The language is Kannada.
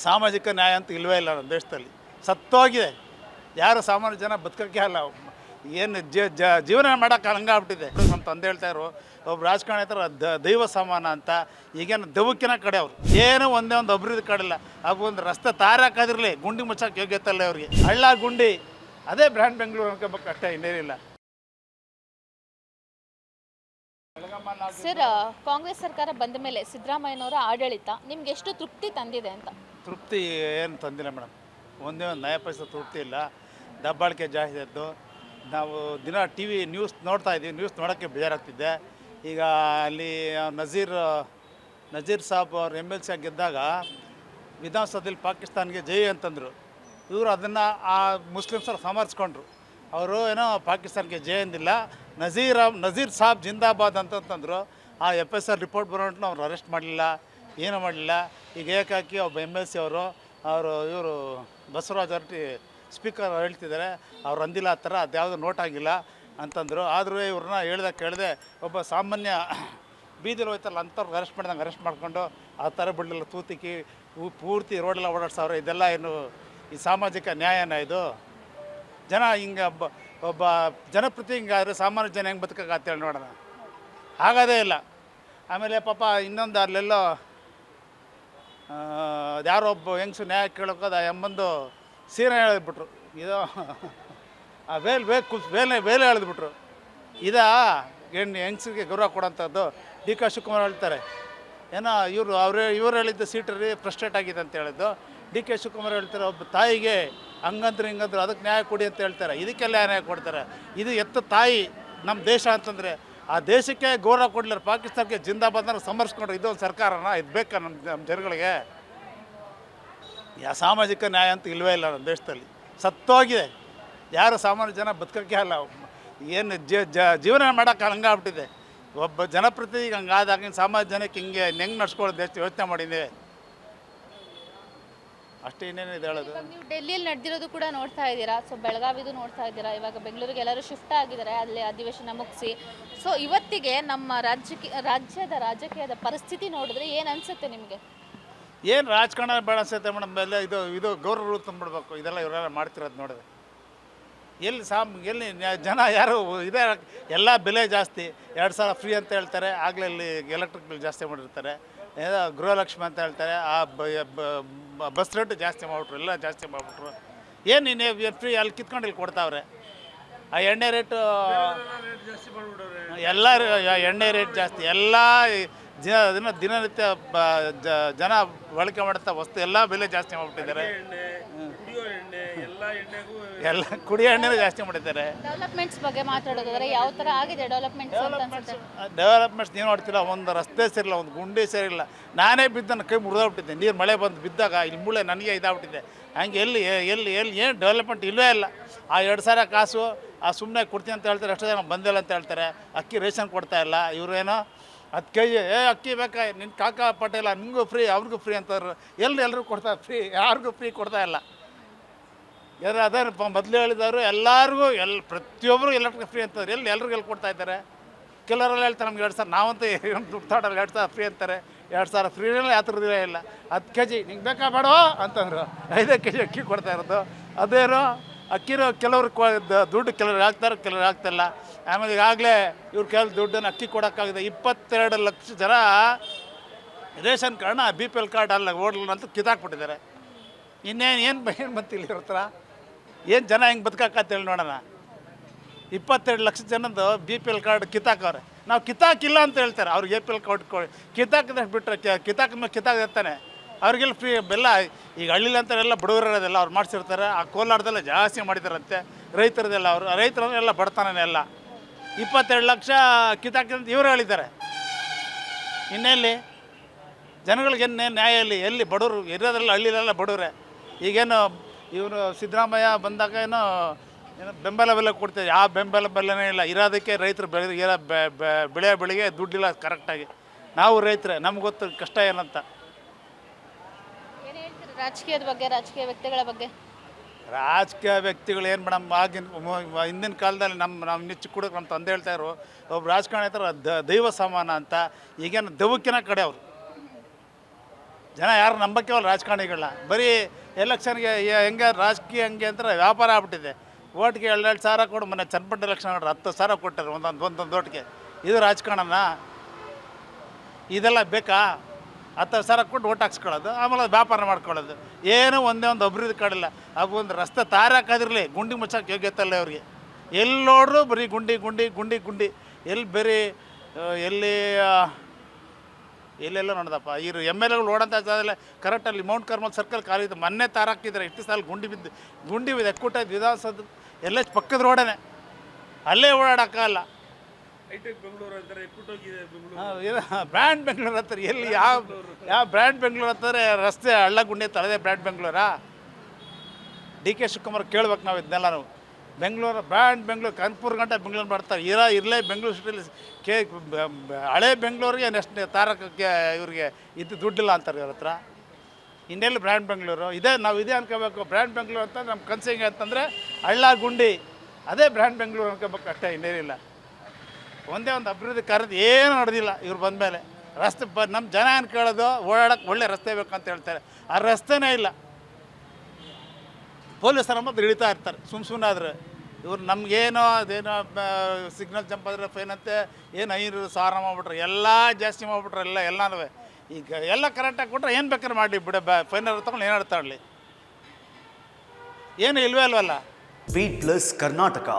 ಸಾಮಾಜಿಕ ನ್ಯಾಯ ಅಂತ ಇಲ್ಲವೇ ಇಲ್ಲ ನಮ್ಮ ದೇಶದಲ್ಲಿ, ಸತ್ತೋಗಿದೆ. ಯಾರು ಸಾಮಾನ್ಯ ಜನ ಬದುಕೋಕ್ಕೆ ಅಲ್ಲ, ಏನು ಜೀವನ ಮಾಡೋಕ್ಕೆ ಹಂಗಾಗ್ಬಿಟ್ಟಿದೆ. ನಮ್ಮ ತಂದೆ ಹೇಳ್ತಾಯಿದ್ರು, ಒಬ್ಬ ರಾಜಕಾರಣಿ ದೈವ ಸಮಾನ ಅಂತ. ಈಗೇನು ದೆವ್ವಕ್ಕಿನ ಕಡೆ ಅವರು ಏನು ಒಂದೇ ಒಂದು ಅಭಿವೃದ್ಧಿ ಕಡಿಲ್ಲ. ಒಂದು ರಸ್ತೆ ತಾರಾಕಾದಿರಲಿ, ಗುಂಡಿ ಮುಚ್ಚೋಕ್ಕೆ ಯೋಗ್ಯತೆ ಇಲ್ಲ ಅವ್ರಿಗೆ. ಹಳ್ಳ ಗುಂಡಿ ಅದೇ ಬ್ರ್ಯಾಂಡ್ ಬೆಂಗಳೂರು ಅನ್ಕೋಬೇಕು ಅಷ್ಟೇ, ಇನ್ನೇನಿಲ್ಲ. ಸರ್, ಕಾಂಗ್ರೆಸ್ ಸರ್ಕಾರ ಬಂದ ಮೇಲೆ ಸಿದ್ದರಾಮಯ್ಯನವರ ಆಡಳಿತ ನಿಮ್ಗೆ ಎಷ್ಟು ತೃಪ್ತಿ ತಂದಿದೆ ಅಂತ? ತೃಪ್ತಿ ಏನು ತಂದಿಲ್ಲ ಮೇಡಮ್, ಒಂದೇ ಒಂದು ನಯ ಪೈಸೆ ತೃಪ್ತಿ ಇಲ್ಲ. ದಬ್ಬಾಳಿಕೆ ಜಾಸ್ತಿ ಇದ್ದು, ನಾವು ದಿನ ಟಿ ವಿ ನ್ಯೂಸ್ ನೋಡ್ತಾ ಇದ್ದೀವಿ, ನ್ಯೂಸ್ ನೋಡೋಕ್ಕೆ ಬೇಜಾರಾಗ್ತಿದ್ದೆ. ಈಗ ಅಲ್ಲಿ ನಜೀರ್ ಸಾಬ್ ಅವ್ರು MLC ಗೆದ್ದಾಗ ವಿಧಾನಸೌಧದಲ್ಲಿ ಪಾಕಿಸ್ತಾನ್ಗೆ ಜೈ ಅಂತಂದರು. ಇವರು ಅದನ್ನು ಆ ಮುಸ್ಲಿಮ್ಸರು ಸಮರ್ಸ್ಕೊಂಡ್ರು. ಅವರು ಏನೋ ಪಾಕಿಸ್ತಾನ್ಗೆ ಜೈ ಅಂದಿಲ್ಲ, ನಜೀರ್ ಸಾಬ್ ಜಿಂದಾಬಾದ್ ಅಂತಂತಂದರು. ಆ FSR ರಿಪೋರ್ಟ್ ಬರೋಂಟು ಅವ್ರು ಅರೆಸ್ಟ್ ಮಾಡಲಿಲ್ಲ, ಏನೂ ಮಾಡಲಿಲ್ಲ. ಈಗ ಏಕಾಕಿ ಒಬ್ಬ MLC ಇವರು ಬಸವರಾಜ್ ಹೊರಟ್ಟಿ ಸ್ಪೀಕರ್ ಹೇಳ್ತಿದ್ದಾರೆ, ಅವ್ರು ಅಂದಿಲ್ಲ ಆ ಥರ, ಅದ್ಯಾವುದು ನೋಟ್ ಆಗಿಲ್ಲ ಅಂತಂದರು. ಆದರೂ ಇವ್ರನ್ನ ಕೇಳಿದೆ ಒಬ್ಬ ಸಾಮಾನ್ಯ ಬೀದಿಲಿ ಹೋಯ್ತಲ್ಲ ಅಂಥವ್ರಿಗೆ ಅರೆಸ್ಟ್ ಮಾಡ್ಕೊಂಡು ಆ ಥರ ಬಿಡಲಿಲ್ಲ. ತೂತಿಕಿ ಪೂರ್ತಿ ರೋಡೆಲ್ಲ ಓಡಾಡ್ಸವ್ರೆ. ಇದೆಲ್ಲ ಏನು ಈ ಸಾಮಾಜಿಕ ನ್ಯಾಯನ ಇದು? ಜನ ಹಿಂಗೆ ಒಬ್ಬ ಜನಪ್ರತಿ ಹಿಂಗಾದರೆ ಸಾಮಾನ್ಯ ಜನ ಹೆಂಗೆ ಬದುಕೋಕ್ಕಂತೇಳಿ ನೋಡೋಣ, ಆಗೋದೇ ಇಲ್ಲ. ಆಮೇಲೆ ಪಾಪ ಇನ್ನೊಂದು ಅಲ್ಲೆಲ್ಲೋ ಯಾರೋ ಒಬ್ಬ ಹೆಂಗಸು ನ್ಯಾಯ ಕೇಳೋಕೋದು, ಆ ಎಂಬಂದು ಸೀರೆ ಹೇಳಿಬಿಟ್ರು. ಇದು ಆ ವೇಲೆ ಎಳೆದ್ಬಿಟ್ರು. ಇದಾ ಹೆಂಗಸಿಗೆ ಗೌರವ ಕೊಡೋಂಥದ್ದು? DK ಶಿವಕುಮಾರ್ ಹೇಳ್ತಾರೆ, ಏನೋ ಇವ್ರು ಹೇಳಿದ್ದು ಸೀಟಲ್ಲಿ ಫ್ರಸ್ಟ್ರೇಟ್ ಆಗಿದೆ ಅಂತ ಹೇಳಿದ್ದು. DK ಶಿವಕುಮಾರ್ ಹೇಳ್ತಾರೆ, ಒಬ್ಬ ತಾಯಿಗೆ ಹಂಗಂದ್ರೆ ಹಿಂಗಂದ್ರೆ ಅದಕ್ಕೆ ನ್ಯಾಯ ಕೊಡಿ ಅಂತ ಹೇಳ್ತಾರೆ. ಇದಕ್ಕೆಲ್ಲ ನ್ಯಾಯ ಕೊಡ್ತಾರೆ? ಇದು ಎತ್ತ ತಾಯಿ ನಮ್ಮ ದೇಶ ಅಂತಂದರೆ ಆ ದೇಶಕ್ಕೆ ಗೌರವ ಕೊಡಲಿಲ್ಲ. ಪಾಕಿಸ್ತಾನಕ್ಕೆ ಜಿಂದಾಬಾದ್ನ ಸಮರ್ಸ್ಕೊಂಡ್ರೆ ಇದೊಂದು ಸರ್ಕಾರನ? ಇದು ಬೇಕಾ ನಮ್ಮ ಜನಗಳಿಗೆ? ಸಾಮಾಜಿಕ ನ್ಯಾಯ ಅಂತ ಇಲ್ಲವೇ ಇಲ್ಲ ನಮ್ಮ ದೇಶದಲ್ಲಿ, ಸತ್ತೋಗಿದೆ. ಯಾರು ಸಾಮಾನ್ಯ ಜನ ಬದುಕೋಕ್ಕೆ ಅಲ್ಲ, ಏನು ಜೀವನ ಮಾಡೋಕ್ಕೆ ಹಂಗಾಗ್ಬಿಟ್ಟಿದೆ. ಒಬ್ಬ ಜನಪ್ರತಿನಿಧಿಗೆ ಹಂಗಾದಾಗ ಸಾಮಾನ್ಯ ಜನಕ್ಕೆ ಹೆಂಗೆ ನಡ್ಸ್ಕೊಳ್ಳೋದು ದೇಶ ಯೋಚನೆ ಮಾಡಿದೆ ಅಷ್ಟೇ, ಇನ್ನೇನಿದೆ ಹೇಳೋದು. ನೀವು ಡೆಲ್ಲಿಯಲ್ಲಿ ನಡೆದಿರೋದು ಕೂಡ ನೋಡ್ತಾ ಇದ್ದೀರಾ, ಸೊ ಬೆಳಗಾವಿದು ನೋಡ್ತಾ ಇದ್ದೀರಾ, ಇವಾಗ ಬೆಂಗಳೂರಿಗೆ ಎಲ್ಲರೂ ಶಿಫ್ಟ್ ಆಗಿದ್ದಾರೆ ಅಲ್ಲಿ ಅಧಿವೇಶನ ಮುಗಿಸಿ. ಸೊ ಇವತ್ತಿಗೆ ನಮ್ಮ ರಾಜ್ಯದ ರಾಜಕೀಯದ ಪರಿಸ್ಥಿತಿ ನೋಡಿದ್ರೆ ಏನು ಅನಿಸುತ್ತೆ ನಿಮಗೆ? ಏನು ರಾಜಕಾರಣ ಬೇಡ ಅನ್ಸುತ್ತೆ ಮೇಡಮ್. ಎಲ್ಲ ಇದು ಗೌರವ ತಂದುಬಿಡ್ಬೇಕು. ಇದೆಲ್ಲ ಇವರೆಲ್ಲ ಮಾಡ್ತಿರೋದು ನೋಡಿದ್ರೆ ಎಲ್ಲಿ ಜನ ಯಾರು ಇದೇ ಎಲ್ಲ ಬೆಲೆ ಜಾಸ್ತಿ. 2000 ಫ್ರೀ ಅಂತ ಹೇಳ್ತಾರೆ, ಆಗಲೇ ಇಲ್ಲಿ ಎಲೆಕ್ಟ್ರಿಕ್ ಬಿಲ್ ಜಾಸ್ತಿ ಮಾಡಿರ್ತಾರೆ. ಏನೋ ಗೃಹಲಕ್ಷ್ಮಿ ಅಂತ ಹೇಳ್ತಾರೆ, ಆ ಬಸ್ ರೇಟ್ ಜಾಸ್ತಿ ಮಾಡಿಬಿಟ್ರು, ಎಲ್ಲ ಜಾಸ್ತಿ ಮಾಡಿಬಿಟ್ರು. ಏನು ನೀನು ಫ್ರೀ ಅಲ್ಲಿ ಕಿತ್ಕೊಂಡು ಇಲ್ಲಿ ಕೊಡ್ತಾವ್ರೆ. ಆ ಎಣ್ಣೆ ರೇಟು ಎಲ್ಲ ಎಣ್ಣೆ ರೇಟ್ ಜಾಸ್ತಿ. ಎಲ್ಲ ದಿನನಿತ್ಯ ಜನ ಬಳಕೆ ಮಾಡುತ್ತಾ ವಸ್ತು ಎಲ್ಲ ಬೆಲೆ ಜಾಸ್ತಿ ಮಾಡಿಬಿಟ್ಟಿದ್ದಾರೆ. ಎಲ್ಲ ಕುಡಿಯೋ ಎಣ್ಣೆನೂ ಜಾಸ್ತಿ ಮಾಡಿದ್ದಾರೆ. ಡೆವಲಪ್ಮೆಂಟ್ಸ್ ಬಗ್ಗೆ ಮಾತಾಡೋದಾದ್ರೆ ಯಾವ ಥರ ಆಗಿದೆ ಡೆವಲಪ್ಮೆಂಟ್ಸ್ ನೀವು ನೋಡ್ತಿಲ್ಲ, ಒಂದು ರಸ್ತೆ ಸೇರಿಲ್ಲ, ಒಂದು ಗುಂಡಿ ಸೇರಿಲ್ಲ. ನಾನೇ ಬಿದ್ದನ್ನು ಕೈ ಮುರಿದೋಗ್ಬಿಟ್ಟಿದ್ದೆ, ನೀರು ಮಳೆ ಬಂದು ಬಿದ್ದಾಗ ಇಲ್ಲಿ ಮೂಳೆ ನನಗೆ ಇದಾಗ್ಬಿಟ್ಟಿದೆ. ಹಂಗೆ ಎಲ್ಲಿ ಏನು ಡೆವಲಪ್ಮೆಂಟ್ ಇಲ್ಲವೇ ಇಲ್ಲ. ಆ 2000 ಕಾಸು ಸುಮ್ಮನೆ ಕೊಡ್ತೀನಿ ಅಂತ ಹೇಳ್ತಾರೆ, ಅಷ್ಟೇ ಜನ ಬಂದಿಲ್ಲ ಅಂತ ಹೇಳ್ತಾರೆ. ಅಕ್ಕಿ ರೇಷನ್ ಕೊಡ್ತಾಯಿಲ್ಲ. ಇವರೇನೋ 10 kg ಅಕ್ಕಿ ಬೇಕಾ ನಿನ್ನ ಕಾಕಾ ಪಟೇಲ, ನಿಮಗೂ ಫ್ರೀ ಅವ್ರಿಗೂ ಫ್ರೀ ಅಂತಾರೆ. ಎಲ್ಲರೂ ಕೊಡ್ತಾರೆ ಫ್ರೀ, ಯಾರಿಗೂ ಫ್ರೀ ಕೊಡ್ತಾಯಿಲ್ಲ. ಅದೇ ಮೊದಲು ಹೇಳಿದವರು ಎಲ್ಲರಿಗೂ ಪ್ರತಿಯೊಬ್ಬರು ಎಲೆಕ್ಟ್ರಿಕ್ ಫ್ರೀ ಅಂತಾರೆ. ಎಲ್ರಿಗೂ ಕೊಡ್ತಾ ಇದ್ದಾರೆ. ಕೆಲವರೆಲ್ಲ ಹೇಳ್ತಾರೆ ನಮ್ಗೆ 2000, ನಾವಂತೂ ದುಡ್ತಾಡಲ್ಲ 2000 ಫ್ರೀ ಅಂತಾರೆ. 2000 ಫ್ರೀನಲ್ಲಿ ಯಾವ ಥರದಿರೇ ಇಲ್ಲ. 10 kg ನಿಂಗೆ ಬೇಕಾ ಬೇಡೋ ಅಂತಂದರು. 5 kg ಅಕ್ಕಿ ಕೊಡ್ತಾ ಇರೋದು. ಅದೇನೋ ಅಕ್ಕಿರೋ ಕೆಲವ್ರು ದುಡ್ಡು ಕೆಲವ್ರು ಹಾಕ್ತಾರೆ, ಕೆಲವ್ರು ಆಗ್ತಾಯಿಲ್ಲ. ಆಮೇಲೆ ಈಗಾಗಲೇ ಇವ್ರು ಕೆಲವು ದುಡ್ಡನ್ನು ಅಕ್ಕಿ ಕೊಡೋಕ್ಕಾಗಿದೆ. 22 ಲಕ್ಷ ಜನ ರೇಷನ್ ಕಾರ್ಡ್ನ BPL ಕಾರ್ಡ್ ಅಲ್ಲ ಓಡಲ್ಲ ಅಂತ ಕಿತ್ತಾಕ್ಬಿಟ್ಟಿದ್ದಾರೆ. ಏನು ಬಂತಿಲ್ಲ ಇವ್ರ ಹತ್ರ? ಏನು ಜನ ಹೆಂಗೆ ಬದುಕಾಕತ್ತೇಳಿ ನೋಡೋಣ. 22 ಲಕ್ಷ ಜನದ್ದು BPL ಕಾರ್ಡ್ ಕಿತ್ತಾಕವ್ರೆ. ನಾವು ಕಿತ್ತಾಕಿಲ್ಲ ಅಂತ ಹೇಳ್ತಾರೆ. ಅವ್ರಿಗೆ APL ಕಾರ್ಡ್ ಕಿತ್ತಾಕಿದಷ್ಟು ಬಿಟ್ಟರೆ ಕಿತ್ತಾಕಿರ್ತಾನೆ. ಅವ್ರಿಗೆಲ್ಲ ಫ್ರೀ ಬೆಲ್ಲ. ಈಗ ಹಳ್ಳಿಲಿ ಅಂತಾರೆ ಎಲ್ಲ ಬಡವರಿರೋದೆಲ್ಲ ಅವ್ರು ಮಾಡಿಸಿರ್ತಾರೆ. ಆ ಕೋಲಾರದೆಲ್ಲ ಜಾಸ್ತಿ ಮಾಡಿದಾರಂತೆ. ರೈತರದೆಲ್ಲ ರೈತರೆಲ್ಲ ಬಡತನೇ ಎಲ್ಲ. 22 ಲಕ್ಷ ಕಿತ್ತಾಕಿದಂತ ಇವರು ಹೇಳಿದ್ದಾರೆ. ಇನ್ನೆಲ್ಲಿ ಜನಗಳಿಗೆ ನ್ಯಾಯ ಎಲ್ಲಿ ಬಡವರು ಇರೋದ್ರಲ್ಲ, ಹಳ್ಳಿಲೆಲ್ಲ ಬಡವರೇ. ಈಗೇನು ಇವರು ಸಿದ್ದರಾಮಯ್ಯ ಬಂದಾಗ ಏನೋ ಬೆಂಬಲ ಬೆಲೆ ಕೊಡ್ತೀವಿ. ಯಾವ ಬೆಂಬಲ ಬೆಲೆನೇ ಇಲ್ಲ. ಇರೋದಕ್ಕೆ ರೈತರು ಬೆಳೆಗೆ ದುಡ್ಡಿಲ್ಲ ಕರೆಕ್ಟಾಗಿ. ನಾವು ರೈತರೇ, ನಮ್ಗೆ ಗೊತ್ತು ಕಷ್ಟ ಏನಂತ. ಏನು ಹೇಳ್ತೀರಿ ರಾಜಕೀಯದ ಬಗ್ಗೆ, ರಾಜಕೀಯ ವ್ಯಕ್ತಿಗಳ ಬಗ್ಗೆ? ರಾಜಕೀಯ ವ್ಯಕ್ತಿಗಳು ಏನು ಮೇಡಮ್, ಹಿಂದಿನ ಕಾಲದಲ್ಲಿ ನಮ್ಮ ನಿಚ್ಚು ಕೂಡ ನಮ್ಮ ತಂದೆ ಹೇಳ್ತಾಯಿದ್ರು, ಒಬ್ಬ ರಾಜಕಾರಣಿ ದೈವ ಸಮಾನ ಅಂತ. ಈಗೇನು ದೆವ್ವಕ್ಕಿನ ಕಡೆ ಅವರು ಜನ ಯಾರು ನಂಬಕ್ಕೆ ಅವಲ್ಲ ರಾಜಕಾರಣಿಗಳನ್ನ. ಬರೀ ಎಲೆಕ್ಷನ್ಗೆ ಹೆಂಗೆ ರಾಜಕೀಯ ಹಂಗೆ ಅಂತ ವ್ಯಾಪಾರ ಆಗ್ಬಿಟ್ಟಿದೆ. ಓಟ್ಗೆ 2 ಸಾವಿರ ಕೊಡು, ಮೊನ್ನೆ ಚನ್ನಪಟ್ಟ ಎಲೆಕ್ಷನ್ ನೋಡ್ರಿ 10 ಸಾವಿರ ಕೊಟ್ಟರು ಒಂದೊಂದು ಓಟ್ಗೆ. ಇದು ರಾಜಕಾರಣನ? ಇದೆಲ್ಲ ಬೇಕಾ? 10 ಸಾವಿರ ಕೊಟ್ಟು ಓಟ್ ಹಾಕ್ಸ್ಕೊಳ್ಳೋದು, ಆಮೇಲೆ ಅದು ವ್ಯಾಪಾರ ಮಾಡ್ಕೊಳ್ಳೋದು. ಏನೂ ಒಂದೇ ಒಂದು ಅಭಿವೃದ್ಧಿ ಕಾಡಿಲ್ಲ. ಅದು ಒಂದು ರಸ್ತೆ ತಾರೆ ಹಾಕೋದಿರಲಿ, ಗುಂಡಿ ಮುಚ್ಚೋಕೆ ಯೋಗ್ಯತೆ ಇಲ್ಲ ಅವ್ರಿಗೆ. ಎಲ್ಲಿ ನೋಡ್ರು ಬರೀ ಗುಂಡಿ ಗುಂಡಿ ಗುಂಡಿ ಗುಂಡಿ. ಎಲ್ಲಿ ಬರೀ ಎಲ್ಲೆಲ್ಲ ನೋಡ್ದಪ್ಪ ಇವರು MLAಗಳು ಓಡೋಂಥ ಜಾಗದಲ್ಲೇ ಕರೆಕ್ಟಲ್ಲಿ ಮೌಂಟ್ ಕಾರ್ಮಲ್ ಸರ್ಕಲ್ ಖಾಲಿದ್ದು. ಮೊನ್ನೆ ತಾರಾಕಿದ್ದಾರೆ, ಇಷ್ಟು ಸಾಲ ಗುಂಡಿ ಬಿದ್ದು ಕೂಟ ವಿಧಾನಸೌಧ ಎಲ್ಲ ಪಕ್ಕದ ರೋಡೇ, ಅಲ್ಲೇ ಓಡಾಡೋಕ್ಕಲ್ಲ. ಬ್ರ್ಯಾಂಡ್ ಬೆಂಗಳೂರು ಹತ್ತಿರ ಎಲ್ಲಿ ಯಾವ ಬ್ರ್ಯಾಂಡ್ ಬೆಂಗಳೂರು ಹತ್ತಿರ ರಸ್ತೆ ಹಳ್ಳ ಗುಂಡಿ ತಳದೆ ಬ್ರ್ಯಾಂಡ್ ಬೆಂಗಳೂರಾ? DK ಶಿವಕುಮಾರ್ ಕೇಳ್ಬೇಕು ನಾವು ಇದನ್ನೆಲ್ಲ. ನಾವು ಬೆಂಗಳೂರು ಬ್ರ್ಯಾಂಡ್ ಬೆಂಗಳೂರು ಕಾನ್ಪುರ್ ಗಂಟೆ ಬೆಂಗಳೂರು ಮಾಡ್ತಾರೆ. ಇರಲೇ ಬೆಂಗಳೂರು ಸಿಟಿಲಿ ಹಳೆ ಬೆಂಗಳೂರಿಗೆ ನೆಕ್ಸ್ಟ್ ತಾರಕಕ್ಕೆ ಇವ್ರಿಗೆ ಇದು ದುಡ್ಡಿಲ್ಲ ಅಂತಾರೆ ಇವ್ರ ಹತ್ರ. ಇನ್ನೆಲ್ಲಿ ಬ್ರ್ಯಾಂಡ್ ಬೆಂಗಳೂರು ಇದೇ? ನಾವು ಇದೇ ಅನ್ಕೋಬೇಕು ಬ್ರ್ಯಾಂಡ್ ಬೆಂಗಳೂರು ಅಂತ. ನಮ್ಮ ಕನಸು ಹೆಂಗೆ ಅಂತಂದರೆ ಹಳ್ಳ ಗುಂಡಿ, ಅದೇ ಬ್ರ್ಯಾಂಡ್ ಬೆಂಗಳೂರು ಅನ್ಕೋಬೇಕು ಅಷ್ಟೇ, ಇನ್ನೇನಿಲ್ಲ. ಒಂದೇ ಒಂದು ಅಭಿವೃದ್ಧಿ ಕಾರ್ಯದ ಏನೂ ನಡೆದಿಲ್ಲ ಇವ್ರು ಬಂದಮೇಲೆ. ರಸ್ತೆ ನಮ್ಮ ಜನ ಏನು ಕೇಳೋದು, ಓಡಾಡೋಕ್ಕೆ ಒಳ್ಳೆ ರಸ್ತೆ ಬೇಕಂತ ಹೇಳ್ತಾರೆ. ಆ ರಸ್ತೆನೇ ಇಲ್ಲ. ಪೊಲೀಸರ ಮತ್ತು ಹಿಡಿತಾ ಇರ್ತಾರೆ ಸುಮ್ಮನೆ. ಆದರೆ ಇವ್ರು ನಮಗೇನೋ ಅದೇನೋ ಸಿಗ್ನಲ್ ಜಂಪ್ ಆದರೆ ಫೈನ್ ಅಂತೆ, ಏನು 500,000 ಮಾಡಿಬಿಟ್ರೆ, ಎಲ್ಲ ಜಾಸ್ತಿ ಮಾಡಿಬಿಟ್ರೆ ಎಲ್ಲನೂ. ಈಗ ಎಲ್ಲ ಕರೆಕ್ಟಾಗಿ ಕೊಟ್ಟರೆ ಏನು ಬೇಕಾದ್ರೆ ಮಾಡಲಿ ಬಿಡ, ಫೈನರ್ ತೊಗೊಂಡು ಏನು ಆಡ್ತಾಡಲಿ, ಏನು ಇಲ್ವೇ ಅಲ್ವಲ್ಲ. Beet plus Karnataka.